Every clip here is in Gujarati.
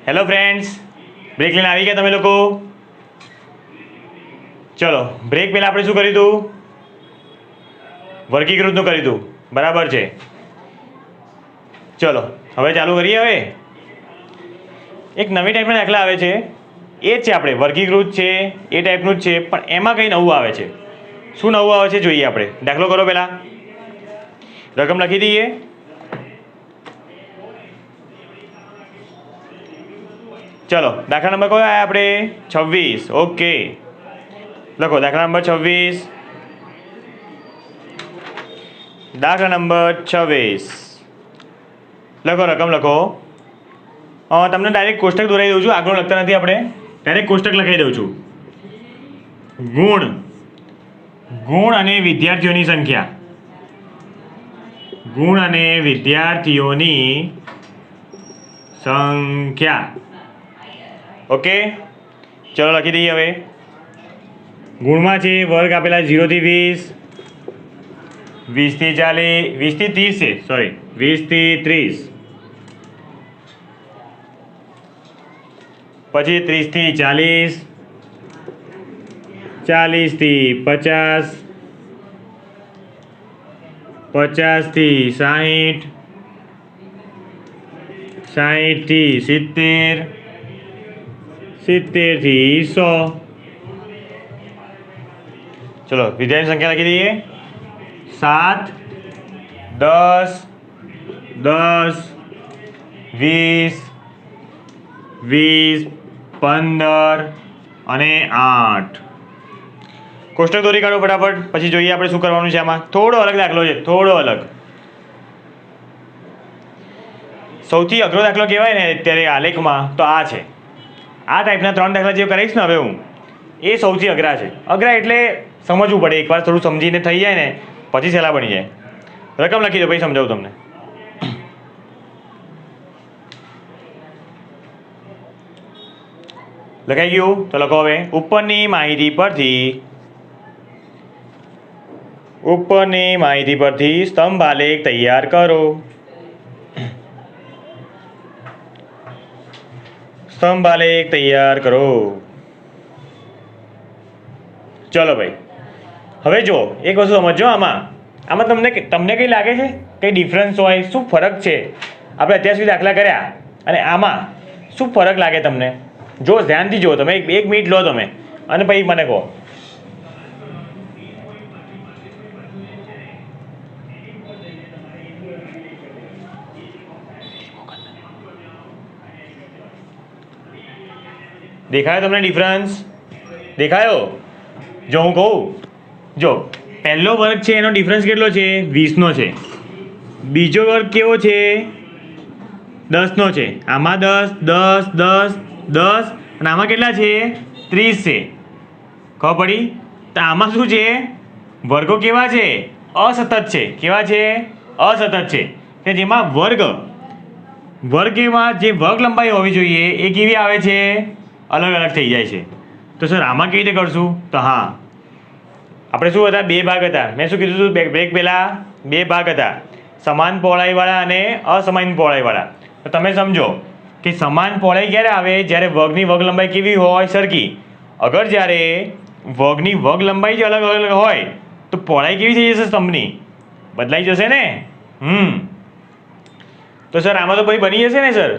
હેલો ફ્રેન્ડ્સ, બ્રેક લઈને આવી ગયા તમે લોકો? ચલો, બ્રેક પહેલાં આપણે શું કર્યું હતું? વર્ગીકૃતનું કર્યું હતું, બરાબર છે. ચલો હવે ચાલુ કરીએ. હવે એક નવી ટાઈપના દાખલા આવે છે, એ જ છે આપણે વર્ગીકૃત છે એ ટાઈપનું જ છે, પણ એમાં કંઈ નવું આવે છે. શું નવું આવે છે જોઈએ આપણે. દાખલો કરો પહેલાં, રકમ લખી દઈએ. ચલો, દાખલા નંબર કયો આવ્યા આપણે? 26. ઓકે, લખો દાખલા નંબર 26. દાખલા નંબર 26 લખો, રકમ લખો. તમને ડાયરેક્ટ કોષ્ટક દોરાવી દઉં છું, આગળ લખતા નથી આપણે, ડાયરેક્ટ કોષ્ટક લખાવી દઉં છું. ગુણ અને વિદ્યાર્થીઓની સંખ્યા. ગુણ અને વિદ્યાર્થીઓની સંખ્યા. ઓકે, ચલો લખી દઈએ. હવે ગુણમાં છે વર્ગ આપેલા 0 થી 20, 20 થી 40, 20 થી 30 છે, સોરી 20 થી 30, પછી 30 થી 40, 40 થી 50, 50 થી 60, 60 થી 70, 70 થી 100. ચલો વિદ્યાર્થીની સંખ્યા લખી દઈએ. 7, 10, 10, 20, 20, 15 અને 8. કોષ્ટક દોરી કાઢો ફટાફટ, પછી જોઈએ આપણે શું કરવાનું છે. આમાં થોડો અલગ દાખલો છે, થોડો અલગ. સૌથી અઘરો દાખલો કહેવાય ને અત્યારે આલેખમાં તો આ છે. આ ટાઈપના 3 દાખલા જે કરીશ ને હવે હું, એ સૌથી અઘરા છે. અઘરા એટલે સમજવું પડે, એકવાર થોડું સમજીને થઈ જાય ને પછી સહેલા બની જાય. રકમ લખી દો, પછી સમજાવું તમને. લખાઈ ગયું? તો લખો હવે. ઉપરની માહિતી પરથી સ્તંભ આલેખ તૈયાર કરો. સ્તંભ આલેખ તૈયાર કરો. ચલો ભાઈ, હવે જો એક વસ્તુ સમજો. આમાં તમને કંઈ લાગે છે કંઈ ડિફરન્સ હોય? શું ફરક છે? આપણે અત્યાર સુધી દાખલા કર્યા અને આમાં શું ફરક લાગે તમને? જો ધ્યાનથી જુઓ તમે, એક મિનિટ લો તમે અને પછી મને કહો. દેખાયો તમને ડિફરન્સ? દેખાયો? જો હું કહું, જો પહેલો વર્ગ છે એનો ડિફરન્સ કેટલો છે? 20નો છે. બીજો વર્ગ કેવો છે? 10નો છે. આમાં 10, 10, 10, 10 અને આમાં કેટલા છે? 30 છે. ખબર પડી? તો આમાં શું છે? વર્ગો કેવા છે? અસતત છે. કેવા છે? અસતત છે. કે જેમાં વર્ગમાં જે વર્ગ લંબાઈ હોવી જોઈએ એ કેવી આવે છે? અલગ અલગ થઈ જાય છે. તો સર આમાં કેવી રીતે કરશું? તો હા, આપણે શું હતા? 2 ભાગ હતા. મેં શું કીધું હતું બ્રેક પહેલાં? 2 ભાગ હતા, સમાન પહોળાઈવાળા અને અસમાન પહોળાઈવાળા. તો તમે સમજો કે સમાન પહોળાઈ ક્યારે આવે? જ્યારે વર્ગની વર્ગ લંબાઈ કેવી હોય? સરખી. અગર જ્યારે વર્ગની વર્ગ લંબાઈ જ અલગ અલગ હોય તો પહોળાઈ કેવી થઈ જશે? સ્તંભની બદલાઈ જશે ને. તો સર આમાં તો પછી બની જશે ને સર?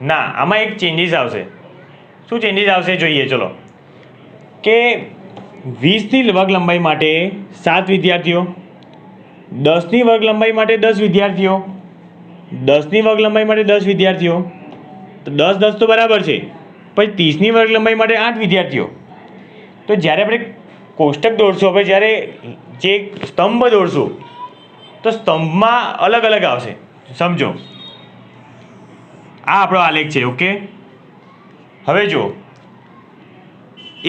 ના, આમાં એક ચેન્જીસ આવશે. શું ચેન્જીસ આવશે જોઈએ? ચલો, કે 20ની વર્ગ લંબાઈ માટે 7 વિદ્યાર્થીઓ, 10ની વર્ગ લંબાઈ માટે 10 વિદ્યાર્થીઓ, 10ની વર્ગ લંબાઈ માટે 10 વિદ્યાર્થીઓ, તો 10 10 તો બરાબર છે. પછી 30ની વર્ગ લંબાઈ માટે 8 વિદ્યાર્થીઓ. તો જ્યારે આપણે કોષ્ટક દોરશું, આપણે જ્યારે જે સ્તંભ દોરશું તો સ્તંભમાં અલગ અલગ આવશે. સમજો, આ આપણો આલેખ છે. ઓકે, હવે જો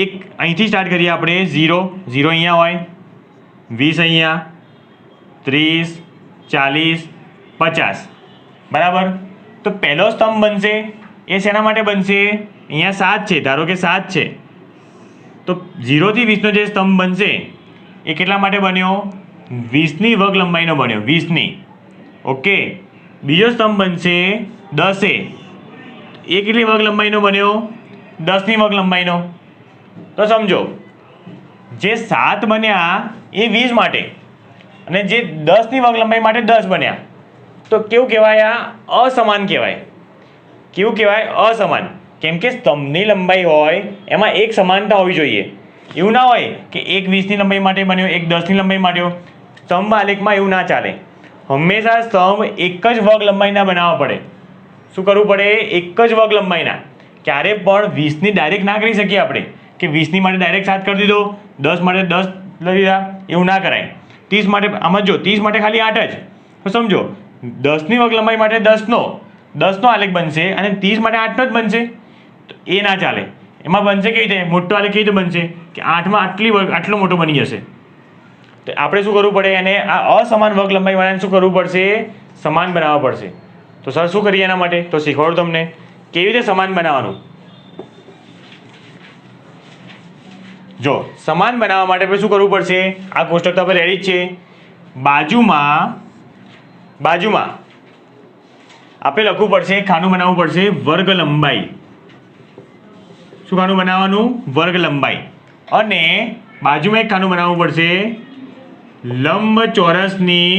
એક અહીંથી સ્ટાર્ટ કરીએ આપણે. 0 અહીંયા હોય, 20 અહીંયા, 30, 40, 50, બરાબર. તો પહેલો સ્તંભ બનશે એ શેના માટે બનશે? અહીંયા 7 છે, ધારો કે 7 છે, તો 0 થી 20નો જે સ્તંભ બનશે એ કેટલા માટે બન્યો? 20ની વર્ગ લંબાઈનો બન્યો, 20ની. ઓકે, બીજો સ્તંભ બનશે 10 એ કેટલી વર્ગ લંબાઈનો બન્યો? 10ની વર્ગ લંબાઈનો. તો સમજો જે 7 બન્યા એ 20 માટે અને જે 10ની વર્ગ લંબાઈ માટે 10 બન્યા, તો કેવું કહેવાય? આ અસમાન કહેવાય. કેવું કહેવાય? અસમાન. કેમ કે સ્તંભની લંબાઈ હોય એમાં એક સમાનતા હોવી જોઈએ. એવું ના હોય કે એક 20ની લંબાઈ માટે બન્યો, એક 10ની લંબાઈ માટે. સ્તંભ આલેખમાં એવું ના ચાલે. હંમેશા સ્તંભ એક જ વર્ગ લંબાઈના બનાવવા પડે. શું કરવું પડે? એક જ વર્ગ લંબાઈના. ક્યારે પણ 20ની ડાયરેક્ટ ના કરી શકીએ આપણે કે 20ની માટે ડાયરેક્ટ 7 કરી દીધો, 10 માટે 10 લઈ લીધા, એવું ના કરાય. 30 માટે આમાં જો 30 માટે ખાલી 8 જ. તો સમજો 10ની વર્ગ લંબાઈ માટે 10નો આલેખ બનશે અને 30 માટે 8નો જ બનશે. તો એ ના ચાલે. એમાં બનશે કેવી રીતે? મોટો આલેખ કેવી રીતે બનશે કે 8માં આટલો મોટો બની જશે. તો આપણે શું કરવું પડે? એને આ અસમાન વર્ગ લંબાઈ વાળાને શું કરવું પડશે? સમાન બનાવવા પડશે. તો સર શું કરીએ એના માટે? તો શીખવાડું તમને કેવી રીતે સમાન બનાવવાનું. જો સમાન બનાવવા માટે આપણે શું કરવું પડશે? આ કોષ્ટક તો આપણે રેડી જ છે. બાજુમાં આપણે લખવું પડશે, ખાનું બનાવવું પડશે વર્ગ લંબાઈ. શું ખાનું બનાવવાનું? વર્ગ લંબાઈ. અને બાજુમાં એક ખાનું બનાવવું પડશે લંબચોરસની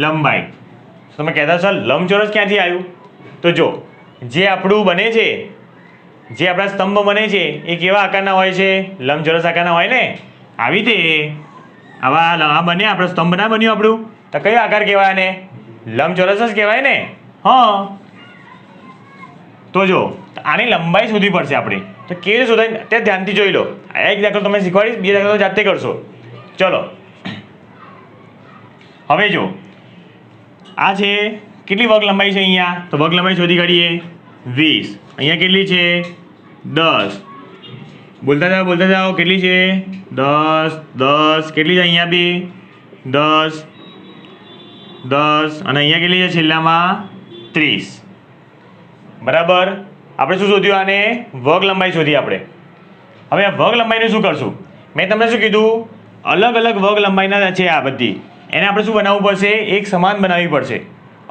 લંબાઈ. તમે કહેતા સર લંબચોરસ ક્યાંથી આવ્યું? તો જો જે આપણું બને છે, જે આપણા સ્તંભ બને છે એ કેવા આકારના હોય છે? લંબચોરસ આકારના હોય ને. આવી રીતે આવા બને આપણો સ્તંભ ના બન્યું આપણું, તો કયો આકાર કહેવાય? આને લંબચોરસ જ કહેવાય ને. હા. તો જો આની લંબાઈ શોધવી પડશે આપણે. તો કેવી રીતે શોધાય તે ધ્યાનથી જોઈ લો. એક દાખલો તમે શીખવાડીશ, બીજો દાખલો જાતે કરશો. ચલો હવે જો આ છે કેટલી વર્ગ લંબાઈ છે અહીંયા? તો વર્ગ લંબાઈ શોધી કાઢીએ. 20. અહીંયા કેટલી છે? 10. બોલતા જાઓ કેટલી છે? 10. કેટલી છે અહીંયા બી? 10 અને અહીંયા કેટલી છે છેલ્લામાં? 30. બરાબર. આપણે શું શોધ્યું? આને વર્ગ લંબાઈ શોધી આપણે. હવે આ વર્ગ લંબાઈનું શું કરશું? મેં તમને શું કીધું? અલગ અલગ વર્ગ લંબાઈના છે આ બધી. એને આપણે શું બનાવવું પડશે? એક સમાન બનાવવી પડશે.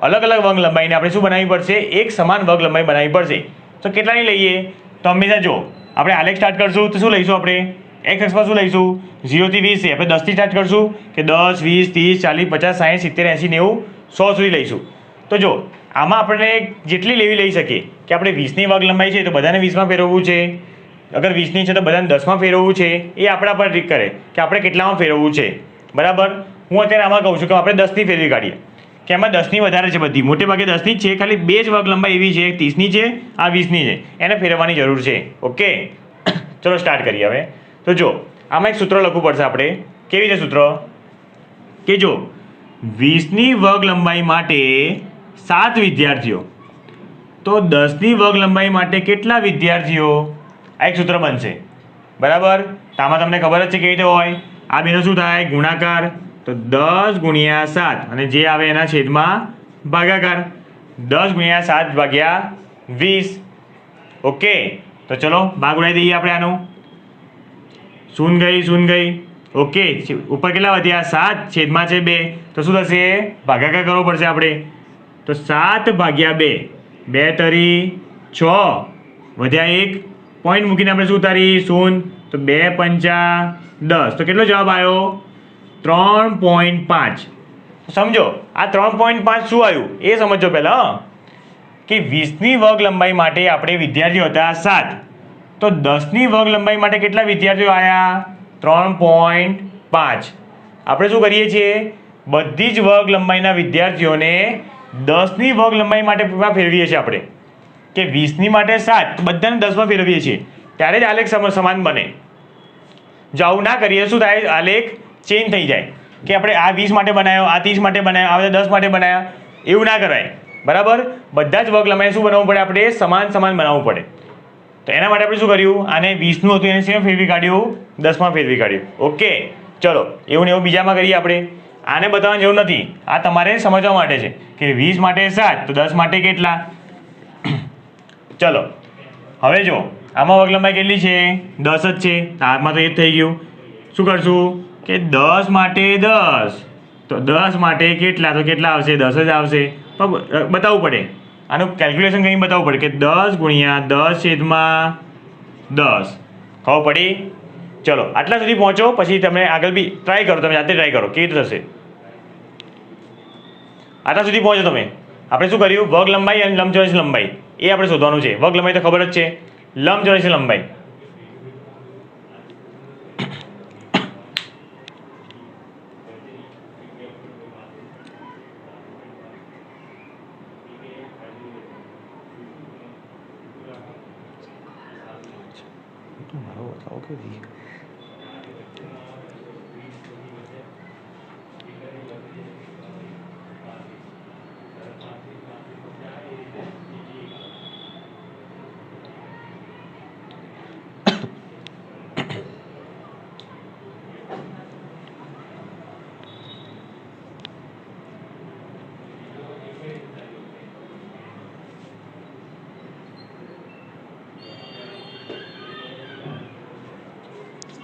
અલગ અલગ વર્ગ લંબાઈને આપણે શું બનાવવી પડશે? એક સમાન વર્ગ લંબાઈ બનાવવી પડશે. તો કેટલાની લઈએ? તો હંમેશા જો આપણે આલેખ સ્ટાર્ટ કરશું તો શું લઈશું આપણે? x અક્ષમાં શું લઈશું? 0 થી 20 છે. આપણે 10થી સ્ટાર્ટ કરશું કે 10, 20, 30, 40, 50, 60, 70, 80, 90, 100 સુધી લઈશું. તો જો આમાં આપણે જેટલી લેવી લઈ શકીએ કે આપણે 20ની વર્ગ લંબાઈ છે તો બધાને 20માં ફેરવવું છે. અગર 20ની છે તો બધાને 10માં ફેરવવું છે. એ આપણા પર ટ્રીક કરે કે આપણે કેટલામાં ફેરવવું છે. બરાબર. હું અત્યારે આમાં કહું છું કે આપણે 10ની ફેરવી કાઢીએ કે એમાં 10ની વધારે છે બધી, મોટે ભાગે 10ની જ છે. ખાલી 2 જ વર્ગ લંબાઈ એવી છે, 30ની છે, આ 20ની છે. એને ફેરવવાની જરૂર છે. ઓકે ચલો સ્ટાર્ટ કરીએ હવે. તો જો આમાં એક સૂત્ર લખવું પડશે આપણે. કેવી રીતે સૂત્ર? કે જો 20ની વર્ગ લંબાઈ માટે 7 વિદ્યાર્થીઓ, તો 10ની વર્ગ લંબાઈ માટે કેટલા વિદ્યાર્થીઓ? આ એક સૂત્ર બનશે. બરાબર. તો આમાં તમને ખબર જ છે કેવી રીતે હોય. આ બેનો શું થાય? ગુણાકાર. તો 10 ગુણ્યા 7 અને જે આવે એના છેદમાં ભાગાકાર. 10 ગુણ્યા 7 ભાગ્યા 20. ઓકે તો ચલો ભાગ ઉડાવી દઈએ આપણે આનું. શૂન ગઈ. ઓકે ઉપર કેટલા વધ્યા? 7, છેદમાં છે 2. તો શું થશે? ભાગાકાર કરવો પડશે આપણે. તો 7 ભાગ્યા 2, 2 તરી 6, વધ્યા 1, પોઈન્ટ મૂકીને આપણે શું ઉતારી? 0. તો 2 પંચા 10. તો કેટલો જવાબ આવ્યો? 3.5. સમજો આ 3.5 શું આવ્યું એ સમજો પહેલાં. કે 20ની વર્ગ લંબાઈ માટે આપણે વિદ્યાર્થીઓ હતા 7, તો 10ની વર્ગ લંબાઈ માટે કેટલા વિદ્યાર્થીઓ આવ્યા? 3.5. આપણે શું કરીએ છીએ? બધી જ વર્ગ લંબાઈના વિદ્યાર્થીઓને 10ની વર્ગ લંબાઈ માટે ફેરવીએ છીએ આપણે. કે 20ની માટે 7, બધાને 10માં ફેરવીએ છીએ ત્યારે જ આલેખ સમાન બને. જો આવું ના કરીએ શું થાય? આલેખ ચેન્જ થઈ જાય કે આપણે આ 20 માટે બનાવ્યો, આ 30 માટે બનાવ્યો, આ 10 માટે બનાવ્યા. એવું ના કરાય. બરાબર. બધા જ વર્ગ લંબાઈને શું બનાવવું પડે? આપણે સમાન બનાવવું પડે. તો એના માટે આપણે શું કર્યું? આને 20નું હતું એને શેમાં ફેરવી કાઢ્યું? 10માં ફેરવી કાઢ્યું. ઓકે ચલો એવું ને એવું બીજામાં કરીએ આપણે. આને બતાવવાની જરૂર નથી, આ તમારે સમજવા માટે છે કે 20 માટે 7 તો 10 માટે કેટલા. ચલો હવે જો આમાં વર્ગ લંબાઈ કેટલી છે? 10 જ છે. આમાં તો એ જ થઈ ગયું. શું કરશું કે 10 માટે 10 તો 10 માટે કેટલા, તો કેટલા આવશે? 10 જ આવશે. પણ બતાવવું પડે, આનું કેલ્ક્યુલેશન કંઈ બતાવવું પડે કે 10 ગુણ્યા 10/10. ખબર પડી? ચલો આટલા સુધી પહોંચો, પછી તમે આગળ બી ટ્રાય કરો, તમે જાતે ટ્રાય કરો કેવી રીતે થશે. આટલા સુધી પહોંચો તમે. આપણે શું કર્યું? વર્ગ લંબાઈ અને લંબચોરસની લંબાઈ એ આપણે શોધવાનું છે. વર્ગ લંબાઈ તો ખબર જ છે, લંબચોરસની લંબાઈ.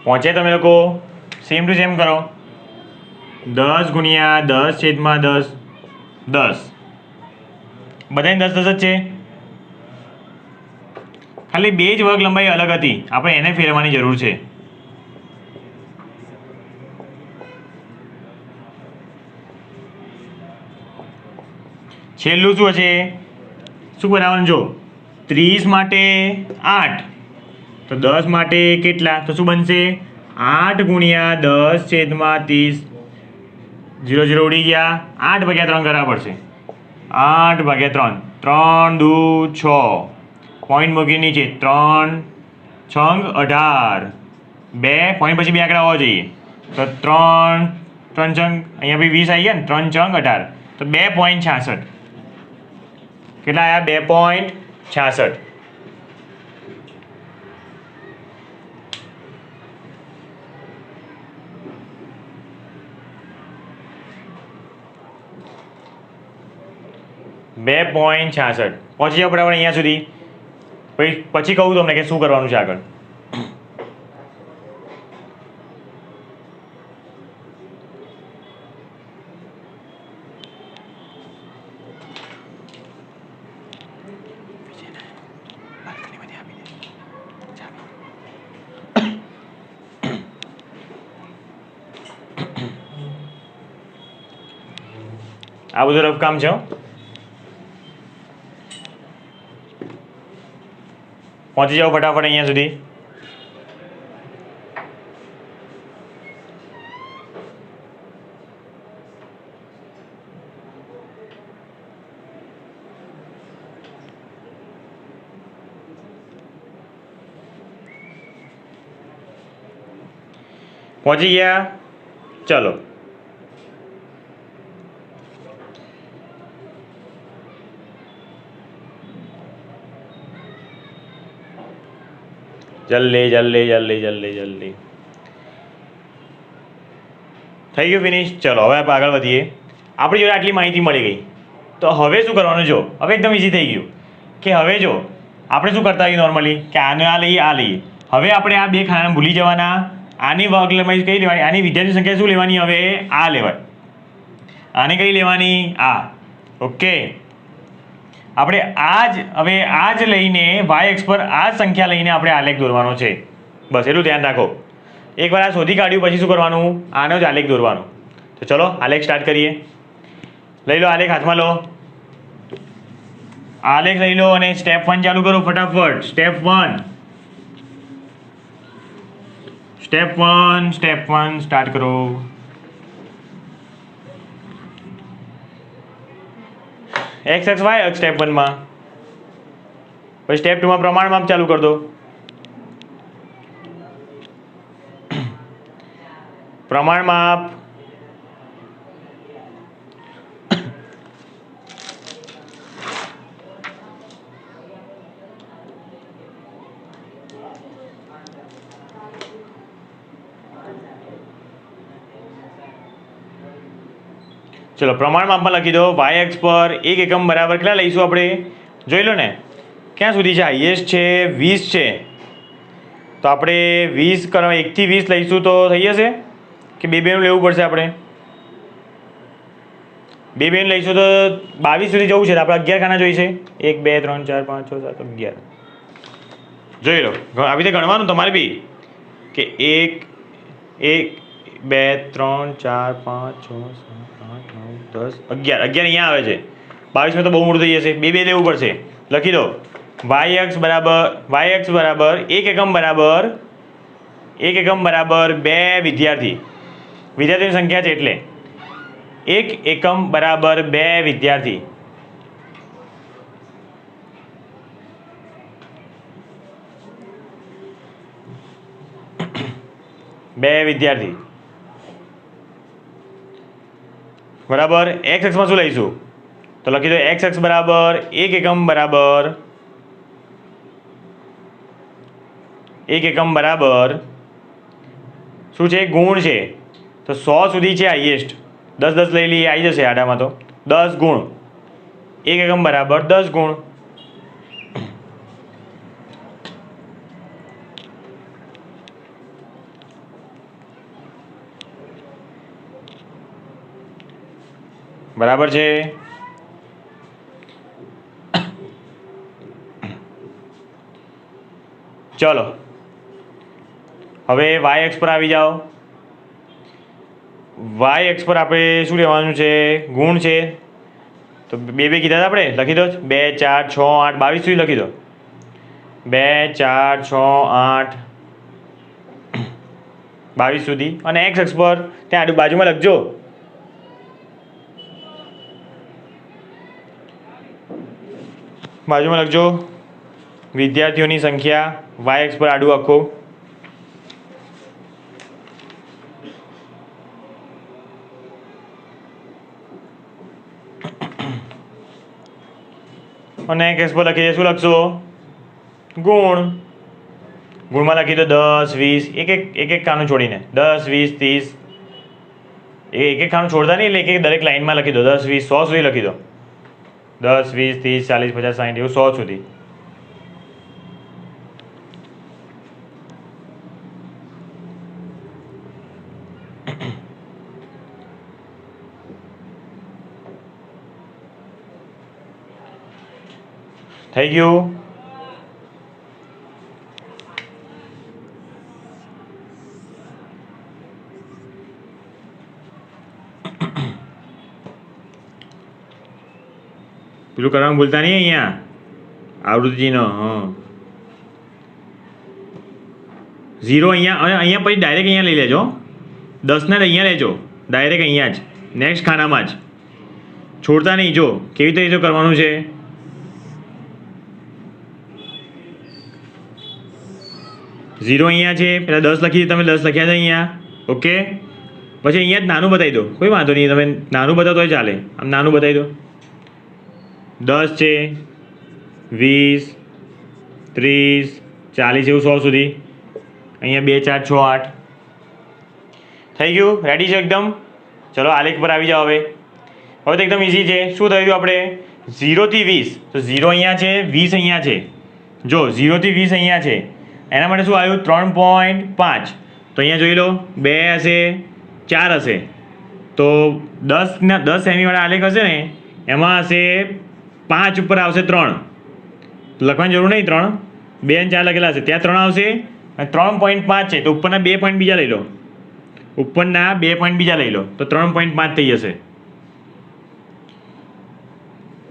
પહોંચે તમે લોકો? સેમ ટુ સેમ કરો. 10 ગુણ્યા 10/10, 10. બધાની 10 10 જ છે. ખાલી બે જ વર્ગ લંબાઈ અલગ હતી, આપણે એને ફેરવવાની જરૂર છે. છેલ્લું શું હશે? શું બનાવવાનું? જો 30 માટે 8, તો 10 માટે કેટલા? તો શું બનશે? 8 ગુણ્યા 10/30. 0 0 ઉડી ગયા. 8/3 કરવા પડશે. 8/3. 3 દુ 6. પોઈન્ટ મૂકી નીચે. 3 6 18. 2 પોઈન્ટ પછી 2 આંકડા હોવા જોઈએ. તો 3 3 6 અહીંયા બી 20 આવી ગયા ને. 3 6 18. તો 2.66. કેટલા આવ્યા? 2.66. પહોંચી જાઓ બરાબર અહીંયા સુધી. પછી કહું તમને કે શું કરવાનું છે આગળ. આ બધું રફ કામ છે. પહોંચી જાઓ ફટાફટ અહીંયા સુધી. પહોંચી ગયા? ચલો. જલ્દી જલ્દી જલ્દી જલ્દી જલ્દી. થઈ ગયું ફિનિશ. ચલો હવે આપણે આગળ વધીએ. આપણી જોડે આટલી માહિતી મળી ગઈ, તો હવે શું કરવાનું? જો હવે એકદમ ઇઝી થઈ ગયું કે હવે જો આપણે શું કરતા હોઈએ નોર્મલી કે આને આ લઈએ, આ લઈએ. હવે આપણે આ બે ખાનાને ભૂલી જવાના. આની વર્ગ લંબાઈ કઈ લેવાની? આની વિદ્યાર્થી સંખ્યા શું લેવાની? હવે આ લેવાય. આને કઈ લેવાની? આ. ઓકે. આપણે હવે આ જ લઈને વાય એક્સ પર આ સંખ્યા લઈને આપણે આલેખ દોરવાનો છે. બસ એટલું ધ્યાન રાખો. એકવાર આ શોધી કાઢ્યું પછી શું કરવાનું? આનો જ આલેખ દોરવાનો. તો ચલો આલેખ સ્ટાર્ટ કરીએ. લઈ લો આલેખ હાથમાં લો. આલેખ લઈ લો અને સ્ટેપ 1 ચાલુ કરો ફટાફટ. સ્ટેપ 1 સ્ટાર્ટ કરો. એક્સ એક્સ વાય સ્ટેપ 1 માં. પછી સ્ટેપ 2 માં પ્રમાણ માપ ચાલુ કરી દો. પ્રમાણ માપ. ચલો પ્રમાણ માપમાં લખી દો. વાય એક્સ પર 1 એકમ બરાબર કેટલા લઈશું આપણે? જોઈ લો ને ક્યાં સુધી છે? હાઈએસ્ટ છે 20 છે, તો આપણે 20 કરવા 1 થી 20 લઈશું તો થઈ જશે કે બે બેનું લેવું પડશે આપણે? બે બેન લઈશું તો 22 સુધી જવું છે તો આપણે 11 ખાના જોઈશે 1 2 3 4 5 6 7 11 જોઈ લો આવી રીતે ગણવાનું તમારે બી કે 1 1 2 3 4 5 6 7 8 9 10 11 અહીંયા આવે છે 22 તો બહુ મોટું થઈ જશે બે લેવું પડશે લખી દો y અક્ષ બરાબર 1 એકમ બરાબર 2 વિદ્યાર્થીઓની સંખ્યા છે એટલે 1 એકમ બરાબર 2 વિદ્યાર્થી બરાબર x અક્ષમાં શું લઈશું તો લખી દો x અક્ષ બરાબર 1 એકમ બરાબર શું છે ગુણ છે તો 100 સુધી છે હાઈએસ્ટ 10 લઈ લઈએ આવી જશે આડામાં તો 10 ગુણ 1 એકમ બરાબર 10 ગુણ બરાબર છે ચલો હવે y અક્ષ પર આવી જાઓ y અક્ષ પર આપણે શું લેવાનું છે ગુણ છે તો બે કીધા હતા આપણે લખી દો 2 4 6 8 22 સુધી લખી દો 2 4 6 8 22 સુધી અને x અક્ષ પર ત્યાં બાજુમાં લખજો વિદ્યાર્થીઓની સંખ્યા y અક્ષ પર આડું આખું અને x અક્ષ પર લખીએ શું લખશો ગુણમાં લખી દો 10 20 એક ખાનું છોડીને 10 20 30 એક ખાનું છોડતા નહીં એટલે દરેક લાઈનમાં લખી દો 10 20 100 સુધી લખી દો 10 20 30 40 50 60 એવું 100 સુધી થઈ ગયું પેલું કરવાનું ભૂલતા નહીં અહીંયા આવૃત્તિનો 0 અહીંયા અને અહીંયા પછી ડાયરેક્ટ અહીંયા લઈ લેજો 10 ને અહીંયા લેજો ડાયરેક્ટ અહીંયા જ નેક્સ્ટ ખાનામાં જ છોડતા નહીં જો કેવી રીતે કરવાનું છે 0 અહીંયા છે પેલા 10 લખી તમે 10 લખ્યા છે અહીંયા ઓકે પછી અહીંયા જ નાનું બતાવી દો કોઈ વાંધો નહીં તમે નાનું બતાવો તોય ચાલે આમ નાનું બતાવી દો 10 છે 20 30 40 એવું 100 સુધી અહીંયા 2 4 6 8 થઈ ગયું રેડી છે એકદમ ચલો આલેખ પર આવી જાઓ હવે તો એકદમ ઇઝી છે શું થયું આપણે 0 થી 20 તો 0 અહીંયા છે 20 અહીંયા છે જો 0 થી 20 અહીંયા છે એના માટે શું આવ્યું 3.5 તો અહીંયા જોઈ લો 2 હશે 4 હશે તો 10 સેમીવાળા આલેખ હશે ને એમાં હશે 5 ઉપર આવશે 3 લખવાની જરૂર નહીં 3 2 અને 4 લખેલા હશે ત્યાં 3 આવશે અને 3.5 છે તો ઉપરના 2 પોઈન્ટ બીજા લઈ લો ઉપરના 2 પોઈન્ટ બીજા લઈ લો તો 3.5 થઈ જશે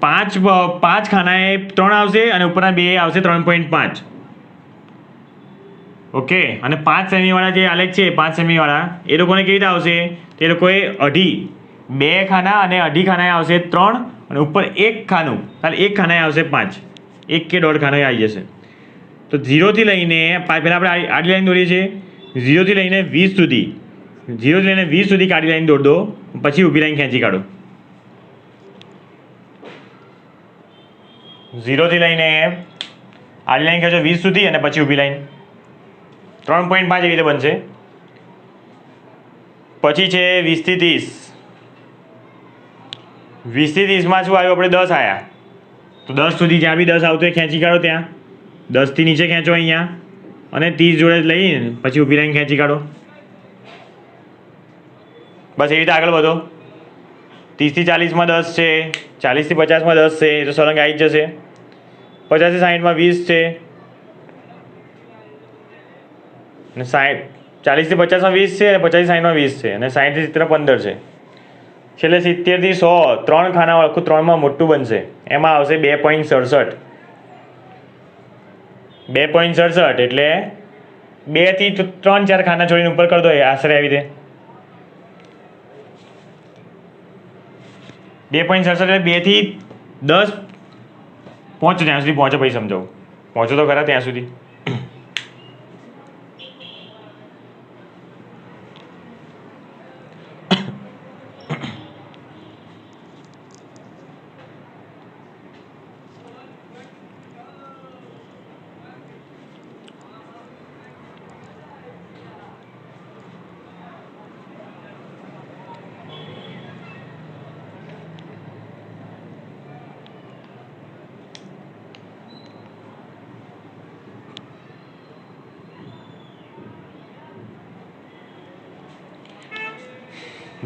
5 ખાનાએ 3 આવશે અને ઉપરના 2 આવશે 3.5 ઓકે અને 5 સેમીવાળા જે આલેખ છે 5 સેમીવાળા એ લોકોને કેવી રીતે આવશે તે લોકોએ 2.5 2 ખાના અને 2.5 ખાનાએ આવશે 3 અને ઉપર એક ખાનું ખાલી એક ખાનાએ આવશે 5 1 કે 1.5 ખાનાએ આવી જશે તો 0 થી લઈને પહેલાં આપણે આડી લાઈન દોરીએ છીએ 0 થી લઈને 20 સુધી 0 થી લઈને 20 સુધી આડી લાઈન દોર દો પછી ઊભી લાઈન ખેંચી કાઢો 0 થી લઈને આડી લાઈન ખેંચો 20 સુધી અને પછી ઊભી લાઈન 3.5 એવી રીતે બનશે પછી છે 20 થી 30 20 થી 30માં શું આવ્યું આપણે 10 આવ્યા તો 10 સુધી જ્યાં બી 10 આવતું એ ખેંચી કાઢો ત્યાં 10 થી નીચે ખેંચો અહીંયા અને 30 જોડે લઈને પછી ઊભી લાઈન ખેંચી કાઢો બસ એવી રીતે આગળ વધો 30 થી 40 10 છે, 40 થી 50 10 છે, તો સળંગ આવી જ જશે. 50 થી 60 20 છે, અને 40 થી 50 20 છે, 50 થી 60 20 છે, અને 60 થી 70 15 છે. છેલ્લે 70 થી 100 3 ખાના આખું 3માં મોટું બનશે, એમાં આવશે 2.67. 2.67 એટલે 2 થી 3 4 ખાના છોડીને ઉપર કરી દો, આશરે આવી રીતે 2.67 એટલે 2 થી 10 પહોંચો, ત્યાં સુધી પહોંચો, પછી સમજાવું. પહોંચો તો ખરા ત્યાં સુધી.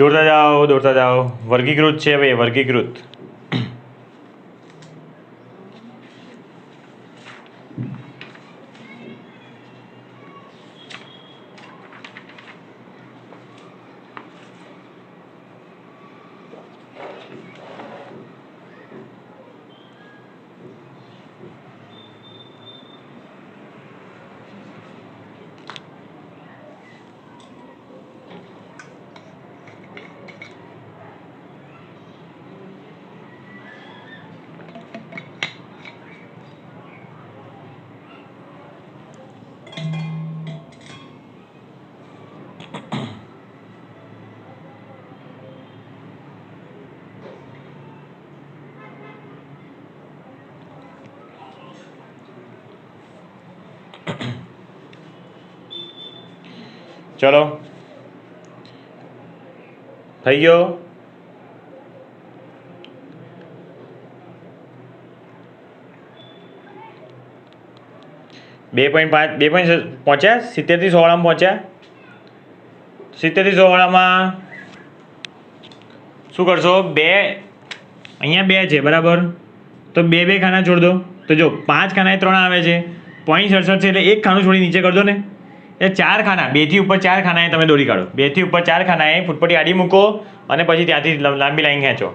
દોડતા જાઓ. વર્ગીકૃત છે ભાઈ, વર્ગીકૃત. ચલો, થઈ ગયો. બે પોઈન્ટ પહોંચ્યા. 70 થી 100 વાળામાં પહોંચ્યા. 70 થી 100 વાળામાં શું કરશો? અહીંયા 2 છે બરાબર, તો 2 ખાના છોડ દો. તો જો 5 ખાના 3 આવે છે, 0.67 છે, એટલે 1 ખાનું છોડી નીચે કરી દો ને. એ 4 ખાના, 2 થી ઉપર 4 ખાનાએ તમે દોરી કાઢો. 2 થી ઉપર 4 ખાનાએ ફૂટપટ્ટી આડી મૂકો, અને પછી ત્યાંથી લાંબી લાઈન ખેંચો.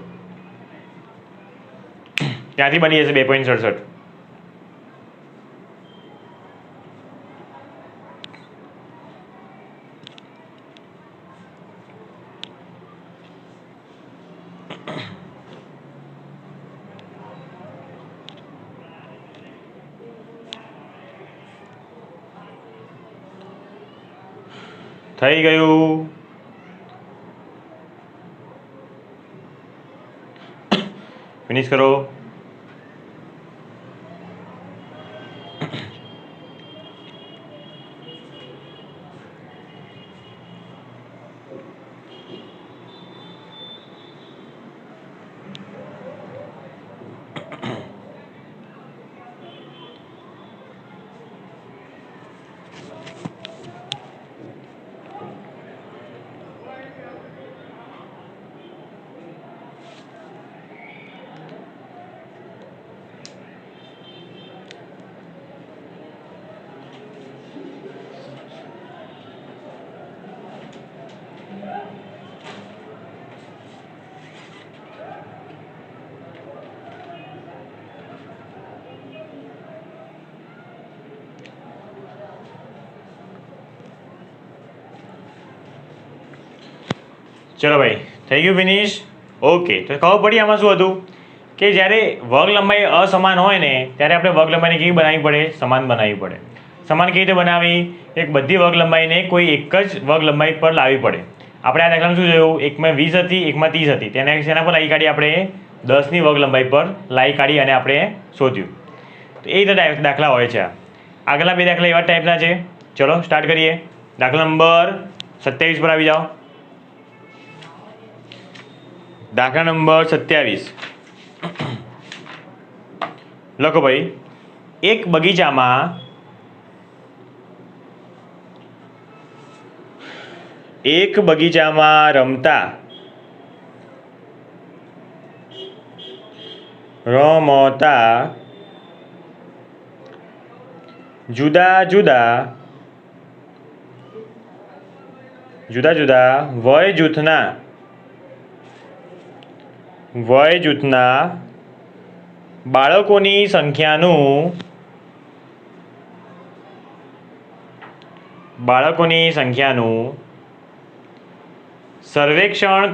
ત્યાંથી બની જશે 2.67. થઈ ગયું. ફિનિશ કરો. ચલો ભાઈ, થઈ ગયું ફિનિશ. ઓકે, તો ખબર પડી આમાં શું હતું કે જ્યારે વર્ગ લંબાઈ અસમાન હોય ને ત્યારે આપણે વર્ગ લંબાઈને કેવી બનાવવી પડે? સમાન બનાવવી પડે. સમાન કેવી રીતે બનાવી? એક બધી વર્ગ લંબાઈને કોઈ એક જ વર્ગ લંબાઈ પર લાવવી પડે. આપણે આ દાખલામાં શું જોયું? એકમાં 20 હતી, એકમાં 30 હતી. તેને શેના પર લાવી કાઢી? આપણે 10ની વર્ગ લંબાઈ પર લાવી કાઢી અને આપણે શોધ્યું. તો એ રીતે દાખલા હોય છે. આગળના 2 દાખલા એવા ટાઈપના છે. ચલો સ્ટાર્ટ કરીએ. દાખલા નંબર 27 પર આવી જાઓ. દાખલા નંબર 27 લખો ભાઈ. એક બગીચામાં રમતા રમતા જુદા જુદા વય જૂથના બાળકોની સંખ્યાનું સર્વેક્ષણ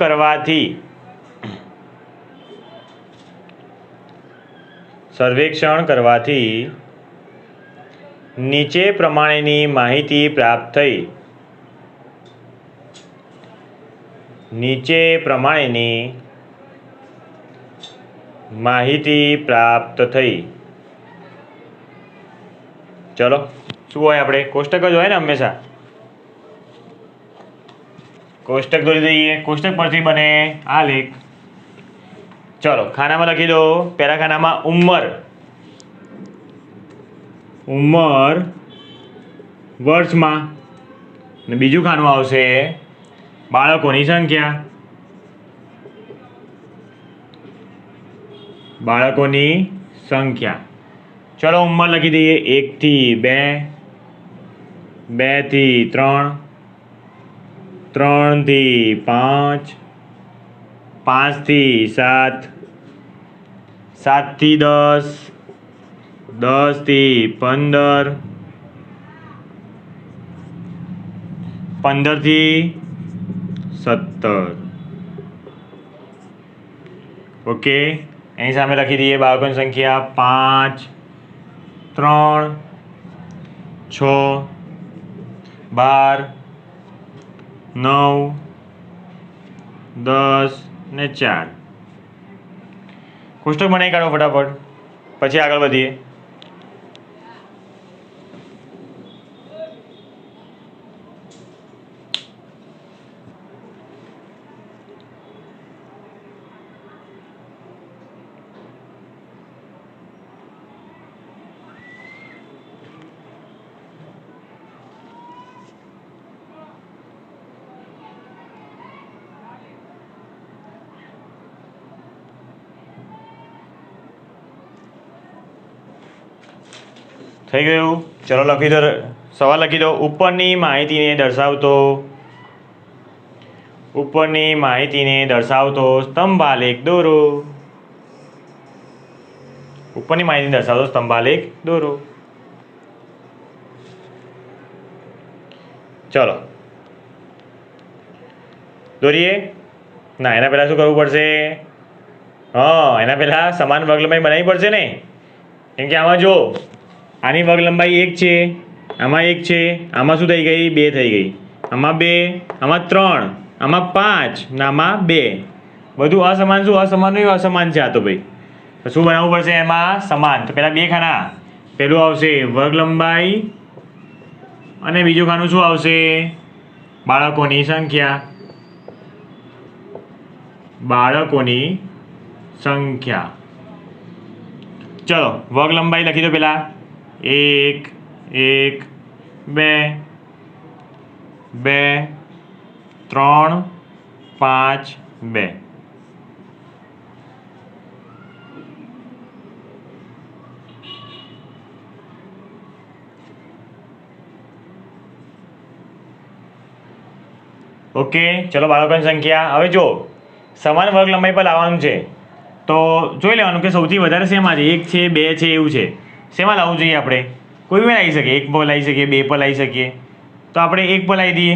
કરવાથી નીચે પ્રમાણેની માહિતી પ્રાપ્ત થઈ। ચલો શું હોય, આપણે કોષ્ટક જ હોય ને હંમેશા। કોષ્ટક દોરી દઈએ। કોષ્ટક પરથી બને આ લેખ। ચલો ખાનામાં લખી દો। પહેલા ખાનામાં ઉંમર વર્ષમાં, અને બીજું ખાનું આવશે બાળકોની સંખ્યા। ચલો ઉંમર લખી દઈએ 1 થી 2, 2 થી 3, 3 થી 5, 5 થી 7, 7 થી 10, 10 થી 15, 15 થી 17। ઓકે, એની સામે લખી દઈએ બાળકોની સંખ્યા 5, 3, 6, 12, 9, 10 ને 4। કોષ્ટક બનાવી કાઢો ફટાફટ, પછી આગળ વધીએ। થઈ ગયું? ચલો લખી દો, સવાલ લખી દો। ઉપરની માહિતીને દર્શાવતો સ્તંભાલેખ દોરો। ઉપરની માહિતી દર્શાવતો સ્તંભાલેખ દોરો। ચલો દોરીએ। ના, એના પહેલાં શું કરવું પડશે? એના પહેલાં સમાન વર્ગ લંબાઈ બનાવવી પડશે ને, કેમ કે આમાં જો આની વર્ગ લંબાઈ 1 છે, આમાં 1 છે, આમાં શું થઈ ગઈ? 2 થઈ ગઈ, આમાં 2, આમાં 3, આમાં 5 ને આમાં 2। બધું અસમાન છે આ તો ભાઈ। તો શું બનાવવું પડશે એમાં? સમાન। તો પહેલાં 2 ખાના, પહેલું આવશે વર્ગ લંબાઈ અને બીજું ખાનું શું આવશે? બાળકોની સંખ્યા। ચલો વર્ગ લંબાઈ લખી દો પહેલાં। 1, 1, 2, 2, 3, 5, 2। ઓકે, ચલો બાળકોની સંખ્યા। હવે જો સમાન વર્ગ લંબાઈ પર લાવવાનું છે, તો જોઈ લેવાનું કે સૌથી વધારે શેમાં છે? 1 છે, 2 છે, એવું છે। શેમાં લાવવું જોઈએ આપણે? કોઈ બી લાવી શકીએ, 1 પર લાવી શકીએ, 2 પર લાવી શકીએ। તો આપણે 1 પર લાવી દઈએ।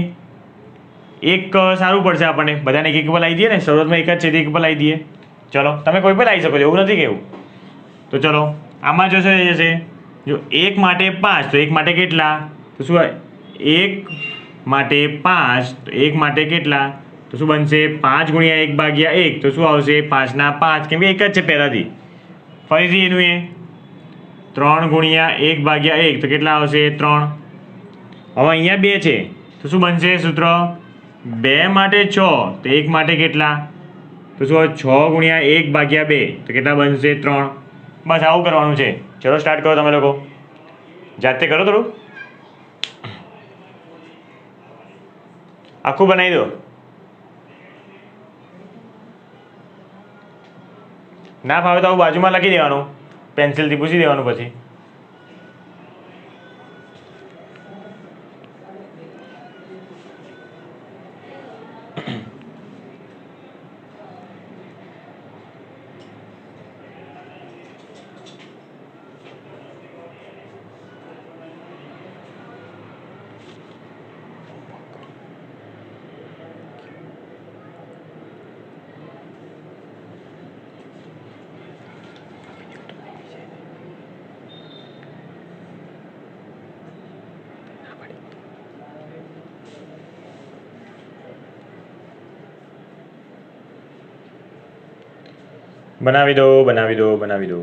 1 સારું પડશે આપણને, બધાને 1 પર લાવી દઈએ ને, શરૂઆતમાં 1 જ છે તો 1 પર લાવી દઈએ। ચલો તમે કોઈ પણ લાવી શકો છો, એવું નથી કેવું। તો ચલો આમાં જો થઈ જશે, જો 1 માટે 5, તો 1 માટે કેટલા? તો શું 1 માટે 5, તો 1 માટે કેટલા? તો શું બનશે? 5 ગુણ્યા 1/1, તો શું આવશે? 5 ના 5, કેમ કે 1 જ છે પહેલાંથી। ફરીથી એનું 3 ગુણ્યા 1/1, તો કેટલા આવશે? 3। હવે અહીંયા 2 છે, તો શું બનશે સૂત્ર? 2 માટે 6, તો 1 માટે કેટલા? તો શું 6 ગુણ્યા 1/2, તો કેટલા બનશે? 3। બસ આવું કરવાનું છે। ચલો સ્ટાર્ટ કરો તમે લોકો, જાતે કરો થોડું, આખું બનાવી દો। ના ફાવે તો બાજુમાં લખી દેવાનું, પેન્સિલથી પૂછી દેવાનું પછી. બનાવી દો, બનાવી દો, બનાવી દો.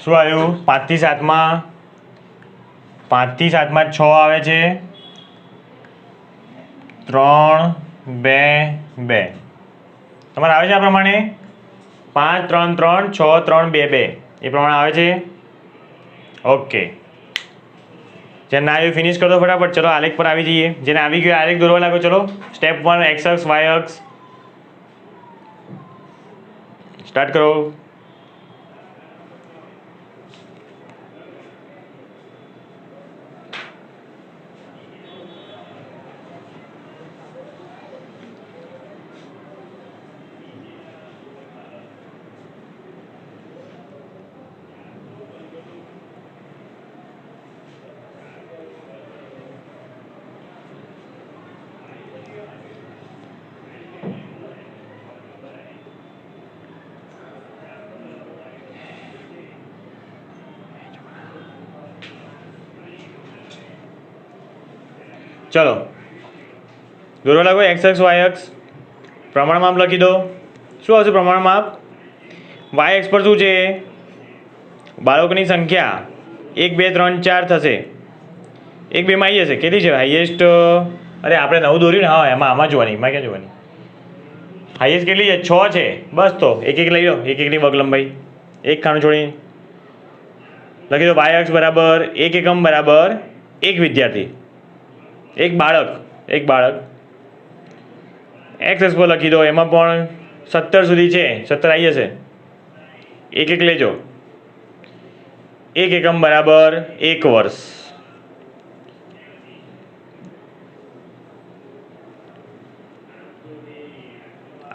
શું આવ્યું? 5 થી 7માં 5 થી 7માં 6 આવે છે, 3 2 2. તમારે આવે છે આ પ્રમાણે 5 3 3 6 3 2 2 એ પ્રમાણે આવે છે. ઓકે, જેને ના આવ્યું ફિનિશ કરો ફટાફટ. ચલો આલેખ પર આવી જઈએ. જેને આવી ગયો આલેખ દોરવા લાગો. ચલો સ્ટેપ 1 એક્સ અક્ષ વાય અક્ષ સ્ટાર્ટ કરો. ચલો દોરવા લાગો. એક્સ અક્ષ વાય અક્ષ પ્રમાણ માપ લખી દો. શું આવશે પ્રમાણ માપ? વાય અક્ષ પર શું છે? બાળકોની સંખ્યા 1 2 3 4 થશે. 1 2 માં આવી જશે. કેટલી છે હાઈએસ્ટ? અરે આપણે 9 દોર્યું ને. હા, એમાં આમાં જોવાની, એમાં ક્યાં જોવાની? હાઈએસ્ટ કેટલી છે? 6 છે. બસ તો એક એક લઈ લો. એક એકની વર્ગ લંબાઈ એક ખાનું છોડી લખી દો. વાય અક્ષ બરાબર 1 એકમ બરાબર 1 વિદ્યાર્થી, એક બાળક. એક્સ અક્ષ પર લખી દો. એમાં પણ 17 સુધી છે. 17 આવી જશે. એક એક લેજો. 1 એકમ બરાબર 1 વર્ષ.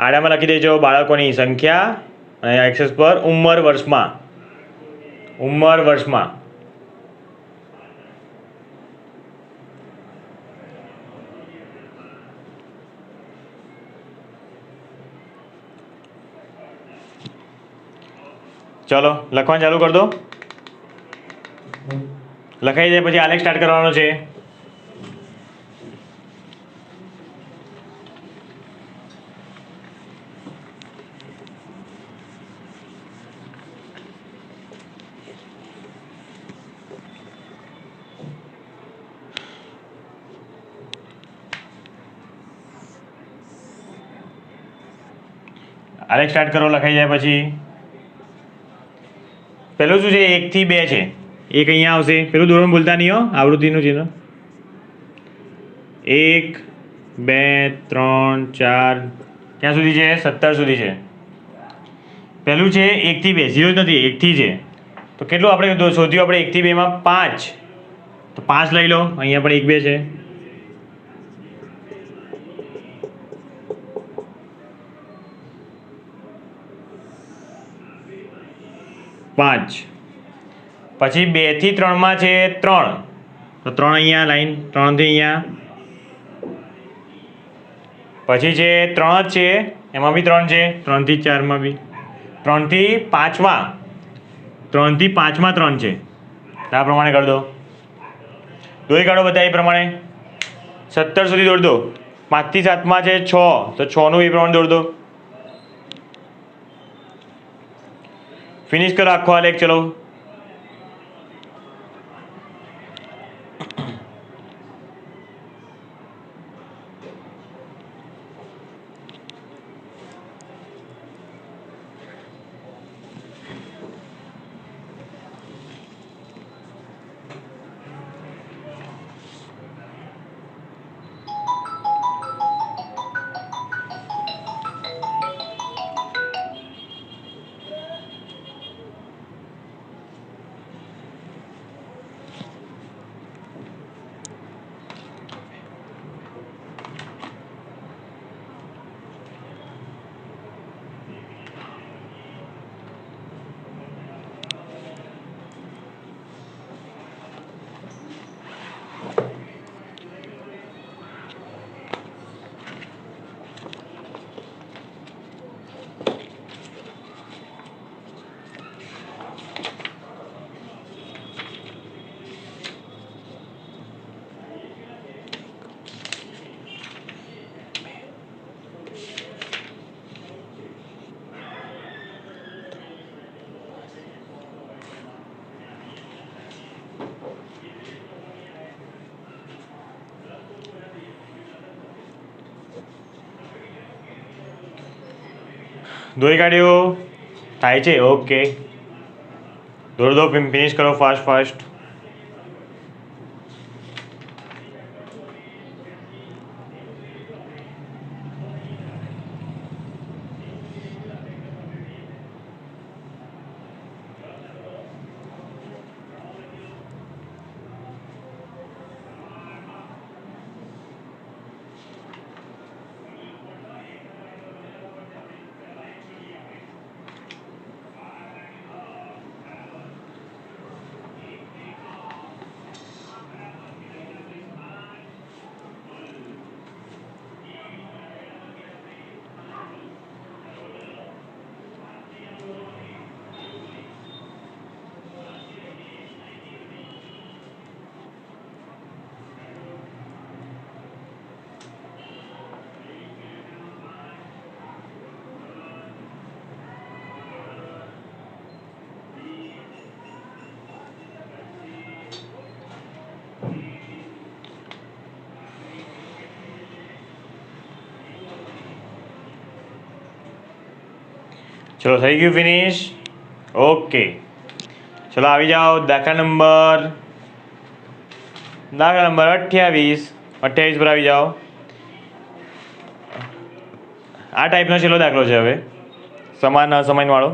આડામાં લખી દેજો બાળકોની સંખ્યા અને એક્સ અક્ષ પર ઉંમર વર્ષમાં. ચલો લખવાનું ચાલુ કરી દો. લખાઈ જાય પછી આલેખ સ્ટાર્ટ કરવાનો છે. આલેખ સ્ટાર્ટ કરો. લખાઈ જાય પછી પેલું શું છે? 1 થી 2 છે. એક અહીંયા આવશે. પેલું દોરવાનું ભૂલતા નહીં હો, આવૃત્તિનું ચિહ્ન. 1 2 3 4 ક્યાં સુધી છે? 17 સુધી છે. પેલું છે 1 થી 2, 0 જ નથી, 1 થી છે. તો કેટલું આપણે શોધ્યું? આપણે 1 થી 2 માં 5, તો 5 લઈ લો. અહીંયા પણ 1 2 છે. 5. પછી 2 થી 3 માં છે 3, તો 3 અહીંયા લાઈન, 3 થી અહીંયા. પછી છે 3 જ છે, એમાં બી 3 છે. 3 થી 4 માં બી 3 થી 5માં 3 થી 5માં 3 છે. આ પ્રમાણે કરી દો. દોરી કાઢો બધા એ પ્રમાણે. 17 સુધી દોરી દો. 5 થી 7માં છે 6, તો 6 નું એ પ્રમાણે દોરી દો. ફિનિશ કરો આખો આલેખ. ચલો દોરી કાઢ્યો થાય છે. ઓકે, દોડો ફિનિશ કરો ફાસ્ટ ફાસ્ટ. ચલો થઈ ગયું ફિનિશ. ઓકે, ચલો આવી જાઓ દાખલા નંબર 28 પર આવી જાઓ. આ ટાઈપનો છેલ્લો દાખલો છે. હવે સમાન અસમાન વાળો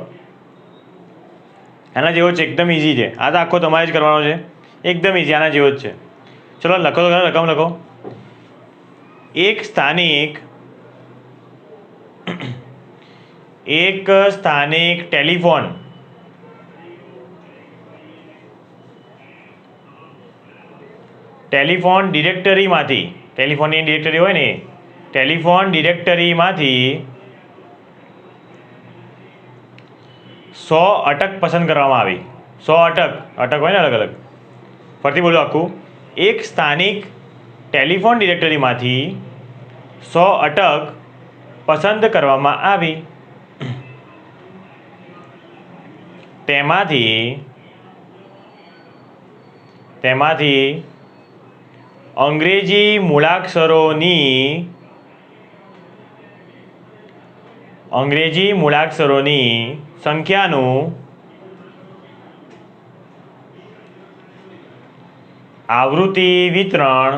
આના જેવો છે, એકદમ ઇઝી છે. આ તો આખો તમારે જ કરવાનો છે, એકદમ ઇઝી, આના જેવો જ છે. ચલો લખો તો રકમ લખો. એક સ્થાનિક ટેલિફોન ડિરેક્ટરીમાંથી, ટેલિફોનની ડિરેક્ટરી હોય ને, ટેલિફોન ડિરેક્ટરીમાંથી 100 અટક પસંદ કરવામાં આવી. 100 અટક હોય ને અલગ અલગ. ફરીથી બોલો આખું. એક સ્થાનિક ટેલિફોન ડિરેક્ટરીમાંથી 100 અટક પસંદ કરવામાં આવી. તેમાંથી અંગ્રેજી મૂળાક્ષરોની સંખ્યાનું આવૃત્તિ વિતરણ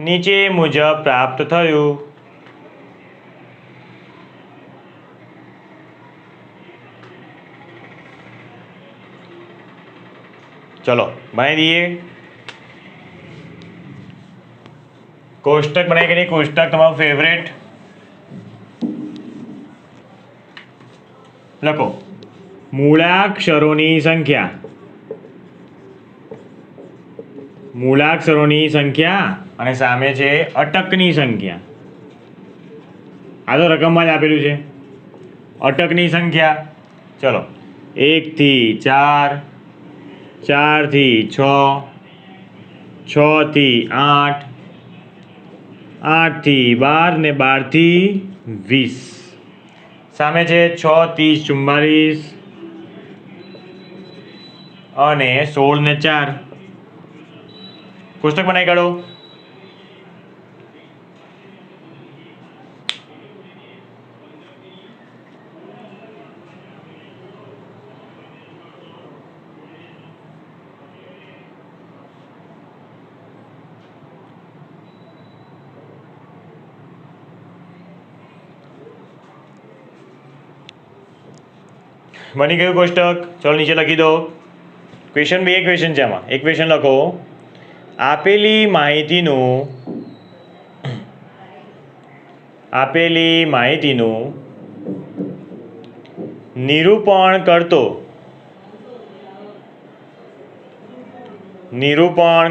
નીચે મુજબ પ્રાપ્ત થયું. ચલો બનાવી દઈએ. કોષ્ટક બનાવી કે કોષ્ટક તમારું ફેવરેટ લખો. મૂળાક્ષરોની સંખ્યા અને સામે છે અટકની સંખ્યા. આ તો રકમમાં જ આપેલું છે. અટકની સંખ્યા ચલો 1 થી 4, 4 થી 6, 6 થી 8, 8 થી 12 ને 12 થી 20. સામે છે 6 30 44 અને 16 ને 4. કોષ્ટક બનાવી કાઢો. બની ગયું કોષ્ટક. ચલો નીચે લખી દો. ક્વેશ્ચન 2 ક્વેશ્ચન છે આમાં. એક ક્વેશ્ચન લખો. આપેલી માહિતીનું નિરૂપણ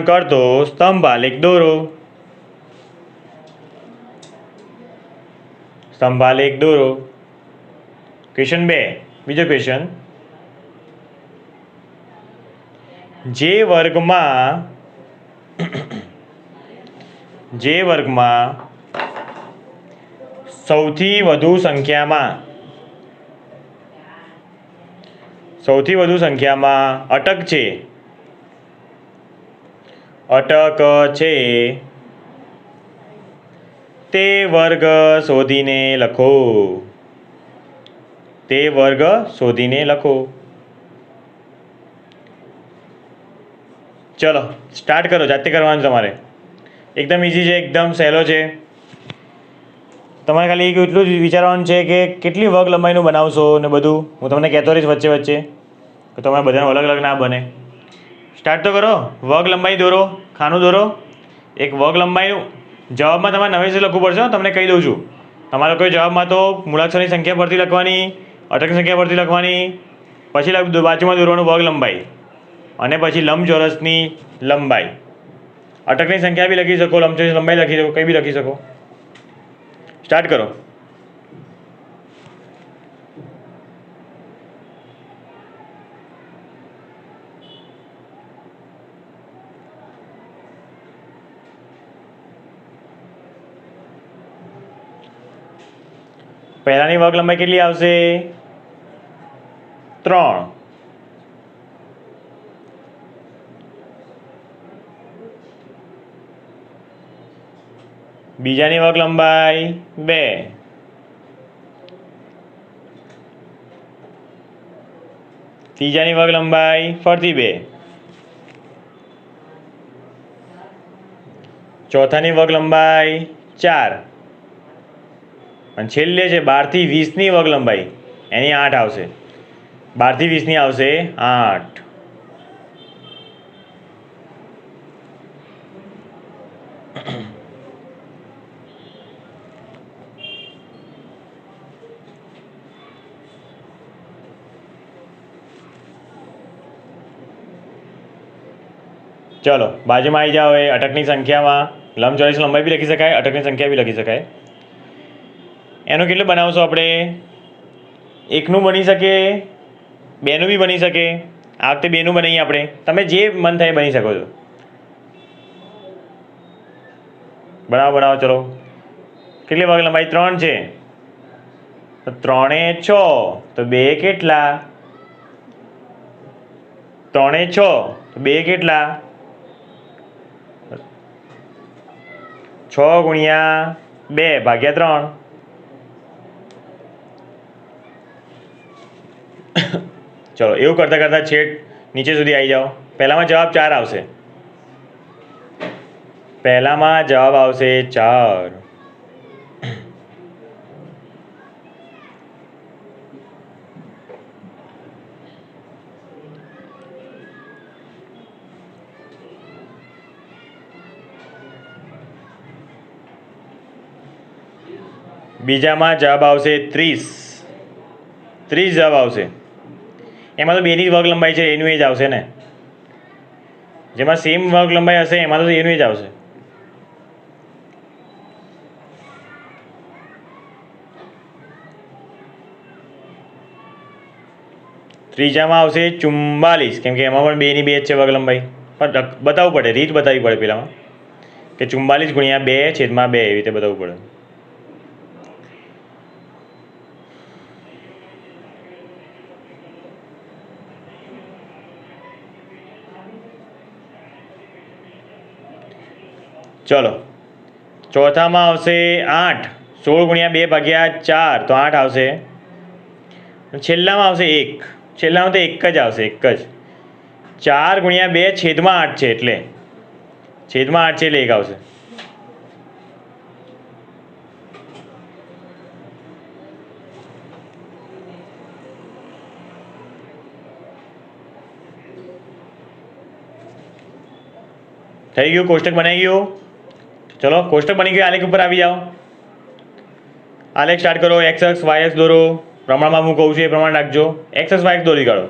કરતો સ્તંભ આલેખ દોરો. ક્વેશ્ચન 2 બીજો ક્વેશ્ચન. જે વર્ગમાં સૌથી વધુ સંખ્યામાં અટક છે તે વર્ગ શોધીને લખો. તે વર્ગ શોધીને લખો. ચલો સ્ટાર્ટ કરો. જાતે કરવાનું તમારે. એકદમ ઇઝી છે, એકદમ સહેલો છે. તમારે ખાલી એટલું જ વિચારવાનું છે કે કેટલી વર્ગ લંબાઈનું બનાવશો ને બધું. હું તમને કહેતો રહીશ વચ્ચે વચ્ચે કે તમારે બધાને અલગ અલગ ના બને. સ્ટાર્ટ તો કરો. વર્ગ લંબાઈ દોરો, ખાનું દોરો. એક વર્ગ લંબાઈનું જવાબમાં તમારે નવેસર લખવું પડશે. તમને કહી દઉં છું. તમારે કોઈ જવાબમાં તો મૂળાક્ષરની સંખ્યા પરથી લખવાની, અટકની સંખ્યા પરથી લખવાની, પછી બાજુમાં દોરવાનું વર્ગ લંબાઈ અને પછી લંબચોરસની લંબાઈ. અટકની સંખ્યા બી લખી શકો, લંબચોરસની લંબાઈ લખી શકો, કંઈ બી લખી શકો. સ્ટાર્ટ કરો. પહેલાની વર્ગ લંબાઈ કેટલી આવશે? 3. બીજાની વર્ગ લંબાઈ 2. ત્રીજાની વર્ગ લંબાઈ ફરતી 2. ચોથાની વર્ગ લંબાઈ 4. અને છેલ્લે છે 12 થી 20ની વર્ગ લંબાઈ, એની 8 આવશે. 12 થી 20ની આવશે 8. ચલો બાજુમાં આવી જાઓ. એ અટકની સંખ્યામાં લંબચોરસની લંબાઈ બી લખી શકાય, અટકની સંખ્યા બી લખી શકાય. એનું કેટલું બનાવશો આપણે? 1નું બની શકે, 2નું બી બની શકે. આ વખતે 2નું બનાવીએ આપણે. તમે જે મન થાય બની શકો છો. બનાવો. ચલો કેટલી વર્ગ લંબાઈ? 3 છે તો 3 એ 6. તો 2 કેટલા? 3 એ 6 તો 2 કેટલા? 6 ગુણ્યા 2 ભાગ્યા 3. ચલો એવું કરતાં કરતાં છેક નીચે સુધી આવી જાઓ. પહેલામાં જવાબ 4 આવશે. પહેલામાં જવાબ આવશે 4. બીજામાં જવાબ આવશે 30. 30 જવાબ આવશે. એમાં તો 2ની વર્ગ લંબાઈ છે, એનું એ જ આવશે ને. જેમાં સેમ વર્ગ લંબાઈ હશે એમાં તો એનું જ આવશે. ત્રીજામાં આવશે 44, કેમ કે એમાં પણ 2ની 2 જ છે વર્ગ લંબાઈ. પણ બતાવવું પડે, રીત બતાવવી પડે પેલામાં કે 44 ગુણ્યા 2/2 એવી રીતે બતાવવું પડે. ચલો ચોથામાં આવશે 8. 16 ગુણ્યા 2 ભાગ્યા 4 તો 8 આવશે. છેલ્લામાં આવશે 1. છેલ્લામાં તો 1 જ આવશે, 1 જ. 4 ગુણ્યા 2 છેદમાં 8 છે એટલે છેદમાં 8 છે એટલે 1 આવશે. થઈ ગયું? કોષ્ટક બનાવી ગયું? ચલો કોષ્ટક બની ગયું. આલેખ ઉપર આવી જાઓ. આલેખ સ્ટાર્ટ કરો. એક્સ અક્ષ વાય અક્ષ દોરો. પ્રમાણમાં હું કહું છું એ પ્રમાણે રાખજો. એક્સ અક્ષ વાય અક્ષ દોરી કાઢો.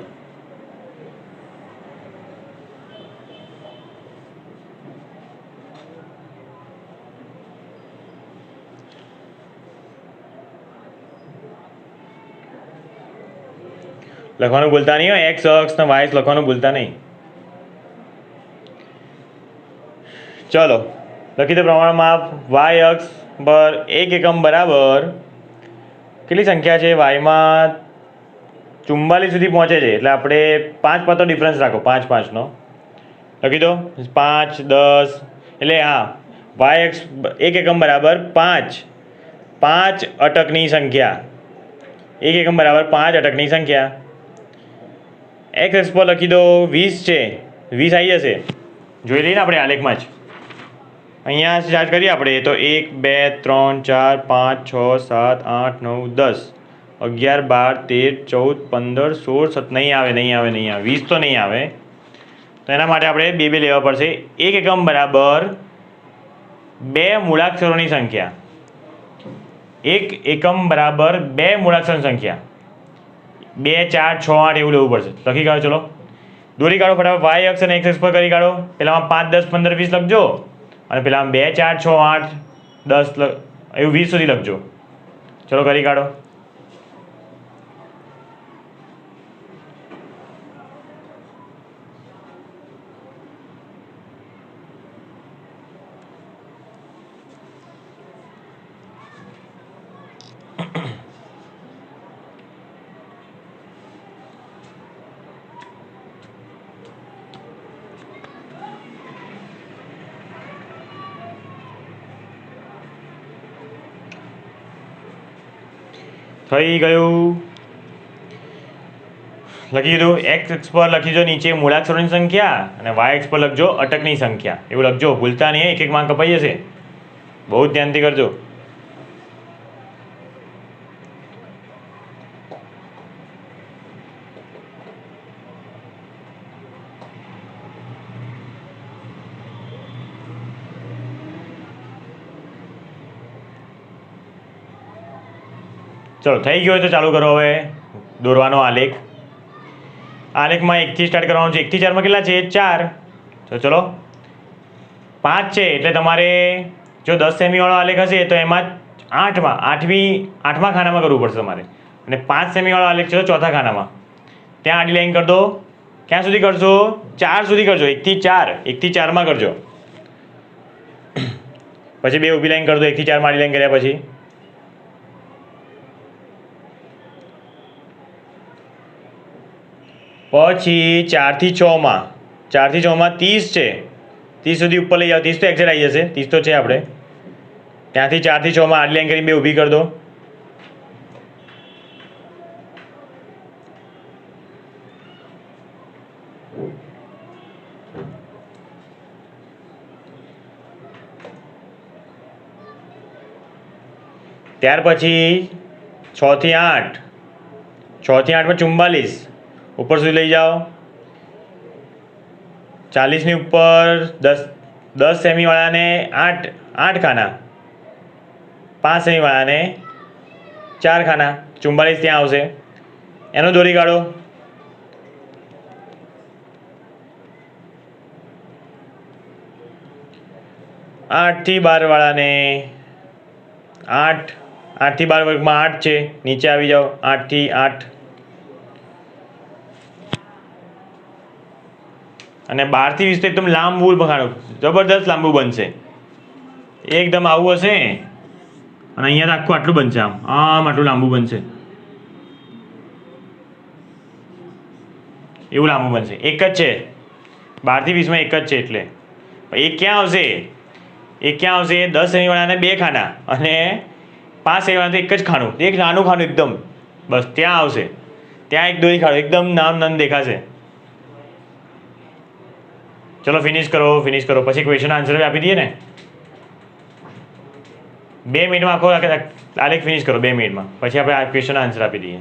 લખવાનું ભૂલતા નહીં. એક્સ અક્ષ ને વાય અક્ષ લખવાનું ભૂલતા નહીં. ચલો લખી દો. પ્રમાણમાં વાય અક્ષ પર 1 એકમ બરાબર કેટલી સંખ્યા છે? વાયમાં 44 સુધી પહોંચે છે એટલે આપણે 5 5નો ડિફરન્સ રાખો. 5 5નો લખી દો. 5 10 એટલે હા વાય એક્સ એક એકમ બરાબર 5 5 અટકની સંખ્યા, એક એકમ બરાબર 5 અટકની સંખ્યા. એક્સ એક્સ પર લખી દો 20 છે, 20 આવી જશે, જોઈ લઈએ ને આપણે આલેખમાં જ. અહીંયા સ્ટાર્ટ કરીએ આપણે તો 1 2 3 4 5 6 7 8 9 10 11 12 13 14 15 16 17 નહીં આવે 20 તો નહીં આવે. તો એના માટે આપણે બે બે લેવા પડશે. એક એકમ બરાબર 2 મૂળાક્ષરોની સંખ્યા, એક એકમ બરાબર 2 મૂળાક્ષરોની સંખ્યા, 2 4 6 8 એવું લેવું પડશે. લખી કાઢો, ચલો દોરી કાઢો ફટાફટ. વાય અક્ષ અને એક્સ અક્ષ પર કરી કાઢો. પહેલામાં 5 10 15 20 લખજો અને પેલામાં 2 4 6 8 10 એવું 20 સુધી લખજો. ચલો કરી કાઢો. થઈ ગયું, લખી દીધું. એક્સ એક્સ પર લખીજો નીચે મૂળાક્ષરોની સંખ્યા અને વાય એક્સ પર લખજો અટકની સંખ્યા, એવું લખજો, ભૂલતા નહીં. એક એક માંગ કપાઈ જશે, બહુ ધ્યાનથી કરજો. ચલો થઈ ગયો હોય તો ચાલુ કરો હવે દોરવાનો આલેખ. આલેખમાં 1 થી સ્ટાર્ટ કરવાનું છે. 1 થી 4માં કેટલા છે? 4. તો ચલો 5 છે એટલે તમારે જો 10 સેમીવાળો આલેખ હશે તો એમાં 8મા ખાનામાં કરવું પડશે તમારે. અને 5 સેમીવાળો આલેખ છે તો ચોથા ખાનામાં. ત્યાં આડી લાઈન કરી દો. ક્યાં સુધી કરશો? 4 સુધી કરજો. 1 થી 4, 1 થી 4માં કરજો. પછી બે ઊભી લાઈન કરી દો. 1 થી 4માં આડી લાઈન કર્યા પછી પછી 4 થી 6માં 30 છે, 30 સુધી ઉપર લઈ જાઓ. 30 તો એક્ઝેટ આવી જશે, 30 તો છે આપણે. ત્યાંથી 4 થી 6માં આડી લાઈન કરીને બે ઊભી કરી દો. ત્યાર પછી 6 થી 8, 6 થી 8માં 44 ઉપર સુધી લઈ જાઓ. 40ની ઉપર 10 સેમીવાળાને 8 ખાના, 5 સેમીવાળાને 4 ખાના, 44 ત્યાં આવશે. એનો દોરી કાઢો. આઠ થી 12 વાળાને 8, 8 થી 12 વર્ગમાં 8 છે, નીચે આવી જાઓ. 8 થી 8 અને 12 થી 20 તો એકદમ લાંબુ બગાડો, જબરદસ્ત લાંબુ બનશે. એકદમ આવું હશે અને અહીંયા આખું આટલું બનશે, આમ આટલું લાંબુ બનશે, એવું લાંબુ બનશે. એક જ છે, 12 થી 20માં એક જ છે. એટલે એક ક્યાં આવશે? 10 સેમીવાળાને 2 ખાના અને 5 સેમીવાળા તો એક જ ખાનું, એક નાનું ખાનું એકદમ, બસ ત્યાં આવશે. ત્યાં એક દોરી ખાડો, એકદમ નામ દેખાશે. ચલો ફિનિશ કરો. પછી ક્વેશ્ચન આન્સર આપી દઈએ ને. 2 મિનિટમાં આખો આલેખ ફિનિશ કરો, 2 મિનિટમાં. પછી આપણે આ ક્વેશ્ચન આન્સર આપી દઈએ.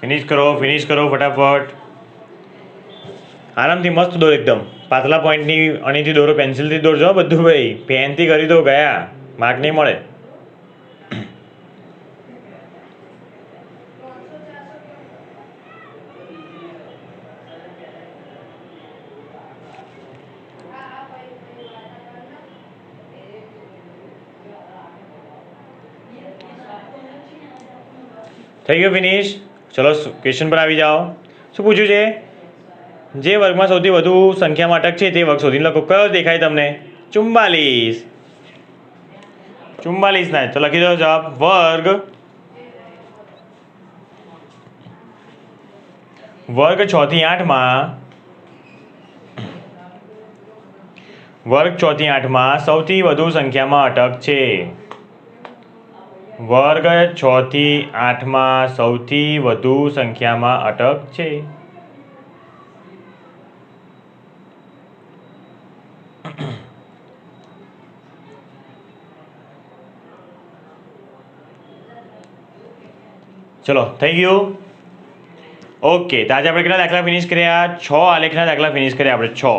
ફિનિશ કરો ફટાફટ. આરામથી મસ્ત દોરો, એકદમ પાતળા પોઈન્ટની અહીંથી દોરો, પેન્સિલથી દોરજો બધું ભાઈ. પેનથી કરી દો ગયા, માર્ક નહીં મળે. થઈ ગયો ફિનિશ. ચલો ક્વેશ્ચન પર આવી જાઓ. શું પૂછ્યું છે? જે વર્ગમાં સૌથી વધુ સંખ્યામાં અટક છે તે વર્ગ શોધીને લખો. કયો દેખાય તમને? 44. 44 ના તો લખી દો જવાબ. વર્ગ 6 થી 8 માં સૌથી વધુ સંખ્યામાં અટક છે. વર્ગ 6 થી 8 માં સૌથી વધુ સંખ્યામાં અટક છે. ચલો થઈ ગયું. ઓકે, તો આજે આપણે કેટલા દાખલા ફિનિશ કર્યા? 6 આલેખના દાખલા ફિનિશ કર્યા આપણે. 6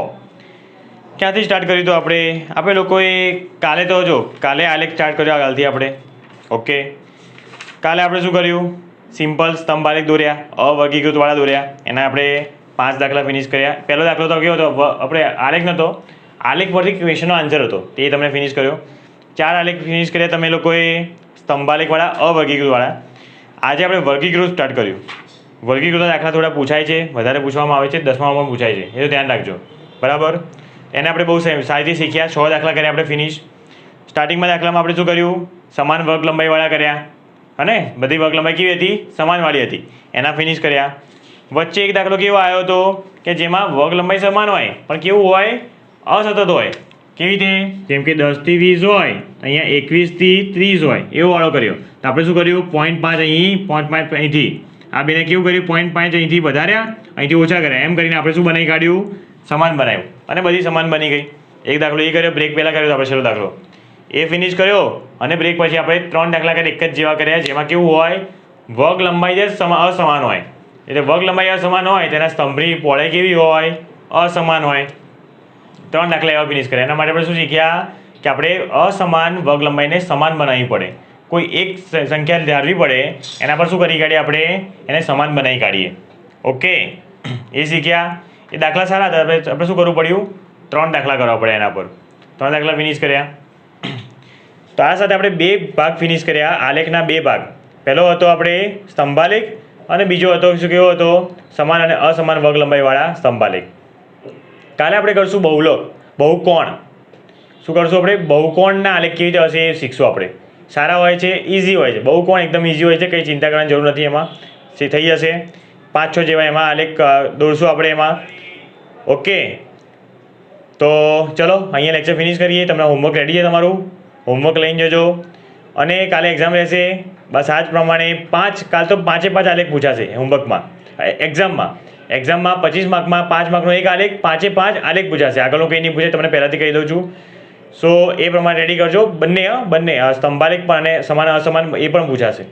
ક્યાંથી સ્ટાર્ટ કર્યું તો આપણે લોકોએ કાલે તો જો કાલે આલેખ સ્ટાર્ટ કર્યો આગળથી આપણે. ઓકે, કાલે આપણે શું કર્યું? સિમ્પલ સ્તંભ આલેખ દોર્યા, અવર્ગીકૃતવાળા દોર્યા. એના આપણે 5 દાખલા ફિનિશ કર્યા. પહેલો દાખલો તો કેવો હતો? આપણે આલેખ નહોતો, આલેખ પરથી ક્વેશ્ચનનો આન્સર હતો, તે તમને ફિનિશ કર્યો. 4 આલેખ ફિનિશ કર્યા તમે લોકોએ સ્તંભાલેખવાળા, અવર્ગીકૃતવાળા. આજે આપણે વર્ગીકૃત સ્ટાર્ટ કર્યું. વર્ગીકૃત દાખલા થોડા પૂછાય છે, વધારે પૂછવામાં આવે છે, 10મામાં પૂછાય છે, એ તો ધ્યાન રાખજો. બરાબર, એને આપણે બહુ સારીથી શીખ્યા. 6 દાખલા કર્યા આપણે ફિનિશ. સ્ટાર્ટિંગમાં દાખલામાં આપણે શું કર્યું? સમાન વર્ગ લંબાઈવાળા કર્યા, અને બધી વર્ગ લંબાઈ કેવી હતી? સમાનવાળી હતી, એના ફિનિશ કર્યા. વચ્ચે એક દાખલો કેવો આવ્યો હતો કે જેમાં વર્ગ લંબાઈ સમાન હોય પણ કેવું હોય? અસતત હોય. કેવી રીતે? જેમ કે 10 થી 20 હોય, અહીંયા 21 થી 30 હોય, એવો વાળો કર્યો. તો આપણે શું કર્યું? 0.5 અહીં, 0.5 અહીંથી, આ બેને કેવું કર્યું? 0.5 અહીંથી વધાર્યા, અહીંથી ઓછા કર્યા. એમ કરીને આપણે શું બનાવી કાઢ્યું? સમાન બનાવ્યું, અને બધી સમાન બની ગઈ. એક દાખલો એ કર્યો, બ્રેક પહેલાં કર્યો તો આપણે છેલ્લો દાખલો એ ફિનિશ કર્યો, અને બ્રેક પછી આપણે 3 દાખલા કર્યા એક જ જેવા કર્યા, જેમાં કેવું હોય? વર્ગ લંબાઈ જે અસમાન હોય. એટલે વર્ગ લંબાઈ અસમાન હોય તેના સ્તંભની પહોળાઈ કેવી હોય? અસમાન હોય. 3 દાખલા એવા ફિનિશ કર્યા. એના માટે આપણે શું શીખ્યા કે આપણે અસમાન વર્ગ લંબાઈને સમાન બનાવવી પડે. કોઈ એક સંખ્યા ધારવી પડે, એના પર શું કરી કાઢીએ? આપણે એને સમાન બનાવી કાઢીએ. ઓકે, એ શીખ્યા. એ દાખલા સારા હતા. આપણે શું કરવું પડ્યું? 3 દાખલા કરવા પડે એના પર. 3 દાખલા ફિનિશ કર્યા. તો આ સાથે આપણે 2 ભાગ ફિનિશ કર્યા, આલેખના 2 ભાગ. પહેલો હતો આપણે સ્તંભાલેખ, અને બીજો હતો શું કેવો હતો? સમાન અને અસમાન વર્ગ લંબાઈવાળા સ્તંભાલેખ. કાલે આપણે કરશું બહુકોણ. શું કરશું આપણે? બહુકોણના આલેખ કેવી રીતે હશે એ શીખશું આપણે. સારા હોય છે, ઇઝી હોય છે. બહુકોણ એકદમ ઇઝી હોય છે, કંઈ ચિંતા કરવાની જરૂર નથી. એમાં થઈ જશે 5-6 જેવા એમાં આલેખ દોરશું આપણે એમાં. ઓકે, તો ચલો અહીંયા લેક્ચર ફિનિશ કરીએ. તમને હોમવર્ક રેડી છે? તમારું હોમવર્ક લઈને જજો. અને કાલે એક્ઝામ રહેશે. બસ આ જ પ્રમાણે કાલ તો 5-5 આલેખ પૂછાશે હોમવર્કમાં. એક્ઝામમાં 25 માર્કમાં 5 માર્કનો એક આલેખ, 5-5 આલેખ પૂછાશે. આગળનું કંઈ નહીં પૂછે, તમને પહેલાંથી કહી દઉં છું. સો એ પ્રમાણે રેડી કરજો. બંને સ્તંભાલેખ પણ અને સમાન અસમાન એ પણ પૂછાશે.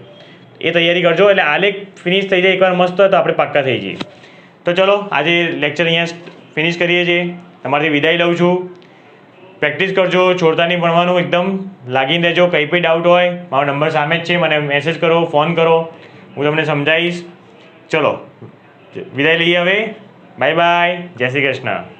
એ તૈયારી કરજો, એટલે આલેખ ફિનિશ થઈ જાય એકવાર મસ્ત, તો આપણે પાક્કા થઈ જઈએ. તો ચલો આજે લેક્ચર અહીંયા ફિનિશ કરીએ છીએ. તમારાથી વિદાય લઉં છું. પ્રેક્ટિસ કરજો, છોડતા નહીં ભણવાનું, એકદમ લાગીને રહેજો. કંઈ પણ ડાઉટ હોય મારો નંબર સામે જ છે, મને મેસેજ કરો, ફોન કરો, હું તમને સમજાવીશ. ચલો વિદાય લઈએ હવે. બાય બાય, જય શ્રી કૃષ્ણ.